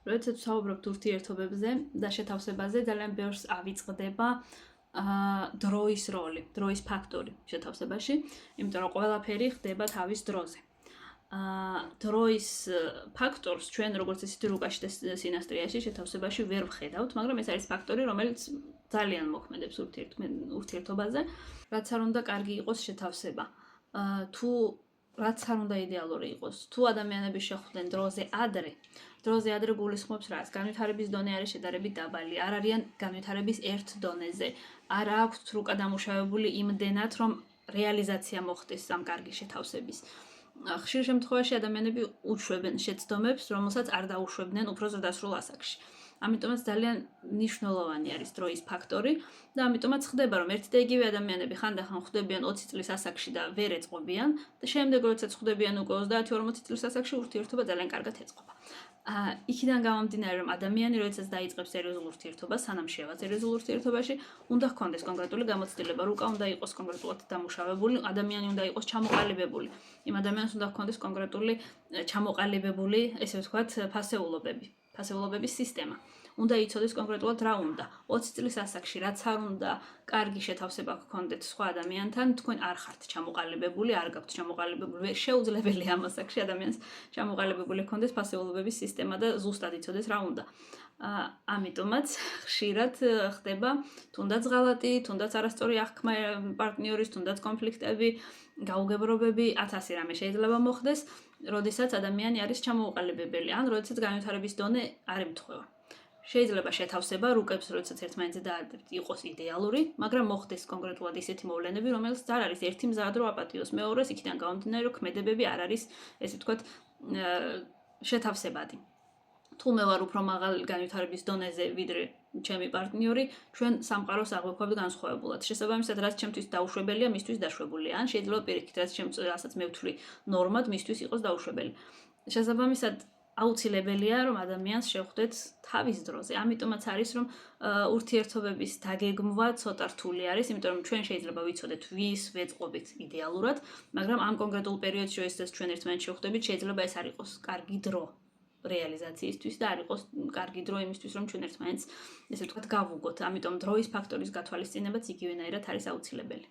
როდესაც ვსაუბრობთ ურთიერთობებზე და შეთავსებაზე, ძალიან ბევრს ავიწყდება დროის როლი, დროის ფაქტორი შეთავსებაში, იმიტომ რომ ყველაფერი ხდება თავის დროზე. დროის ფაქტორს ჩვენ როგორც ისეთი რუკაში და სინასტრიაში შეთავსებაში ვერ ვხედავთ, მაგრამ ეს არის ფაქტორი, რომელიც ძალიან მოქმედებს ურთიერთობაზე, რაც არ უნდა კარგი იყოს შეთავსება. თუ რაც არ უნდა იდეალური იყოს, თუ ადამიანები შეხვდნენ დროზე ადრე გულისხმობს რას? განვითარების დონე არის შედარებით დაბალი, არ არიან განვითარების ერთ დონეზე, არ აქვთ რუკა დამუშავებული იმდენად, რომ რეალიზაცია მოხდეს ამ კარგი შეთავსების. ხშირ შემთხვევაში ადამიანები უშვებენ შეცდომებს, რომელსაც არ დაუშვებდნენ უფრო ზრდასრულ ასაკში. ამიტომაც ძალიან მნიშვნელოვანი არის დროის ფაქტორი და ამიტომაც ხდება, რომ ერთი და იგივე ადამიანები ხანდახან ხვდებიან 20 წლის ასაკში და ვერ ეწყობიან და შემდეგ როდესაც ხვდებიან უკვე 30-40 წლის ასაკში ურთიერთობა ძალიან კარგად ეწყობა. იქიდან გამომდინარე, რომ ადამიანი როდესაც დაიწყებს სერიოზულ ურთიერთობას, სანამ შევა სერიოზულ ურთიერთობაში, უნდა ჰქონდეს კონკრეტული გამოცდილება, რუკა უნდა იყოს კონკრეტულად დამუშავებული, ადამიანი უნდა იყოს ჩამოყალიბებული. იმ ადამიანს უნდა ჰქონდეს კონკრეტული ჩამოყალიბებული, ესე ვთქვათ, ფასეულობების სისტემა. უნდა იცოდეს კონკრეტულად რა უნდა. 20 წლის ასაკში რაც არ უნდა, კარგი შეთავსება გქონდეთ სხვა ადამიანთან, თქვენ არ ხართ ჩამოყალიბებული, არ გაქვთ ჩამოყალიბებული, შეუძლებელია ამ ასაკში ადამიანს ჩამოყალიბებული ჰქონდეს ფასეულობების სისტემა და ზუსტად იცოდეს რა უნდა. ამიტომაც ხშირად ხდება თუნდაც ღალატი, თუნდაც არასწორი აღქმა პარტნიორის, თუნდაც კონფლიქტები, გაუგებრობები, 1000 რამე შეიძლება მოხდეს, როდესაც ადამიანი არის ჩამოუყალიბებელი, ან როდესაც განვითარების დონე არ ემთხვევა. შეიძლება შეთავსება რუკებს, როდესაც ერთმანეთზე დაარდებთ, იყოს იდეალური, მაგრამ მოხდეს კონკრეტულად ისეთი მოვლენები, რომელსაც არ არის ერთი მზად რო აპატიოს მეორეს, იქიდან გამომდინარე, რომ ქმედებები არ არის, ესე ვთქვათ, შეთავსებადი. თუ მე ვარ უფრო მაღალ განვითარების დონეზე, ვიდრე ჩემი პარტნიორი, ჩვენ სამყაროს აღვიქვებთ განსხვავებულად. შესაბამისად, რაც ჩემთვის დაუშვებელია, მისთვის დაშვებულია, ან შეიძლება პირიქით, რასაც მე ვთვლი ნორმად, მისთვის იყოს დაუშვებელი. შესაბამისად, აუცილებელია, რომ ადამიანს შევხვდეთ თავის დროზე. ამიტომაც არის, რომ ურთიერთობების დაგეგმვა ცოტა რთული არის, იმიტომ რომ ჩვენ შეიძლება ვიცოდეთ, ვის ვეწყობით იდეალურად, მაგრამ ამ კონკრეტულ პერიოდში, როდესაც ჩვენ ერთმანეთს შევხვდებით, შეიძლება ეს არ იყოს კარგი დრო რეალიზაციისთვის და არ იყოს კარგი დრო იმისთვის, რომ ჩვენ ერთმანეთს, ესე ვთქვათ, გავუგოთ. ამიტომ დროის ფაქტორის გათვალისწინებაც იგივენაირად არის აუცილებელი.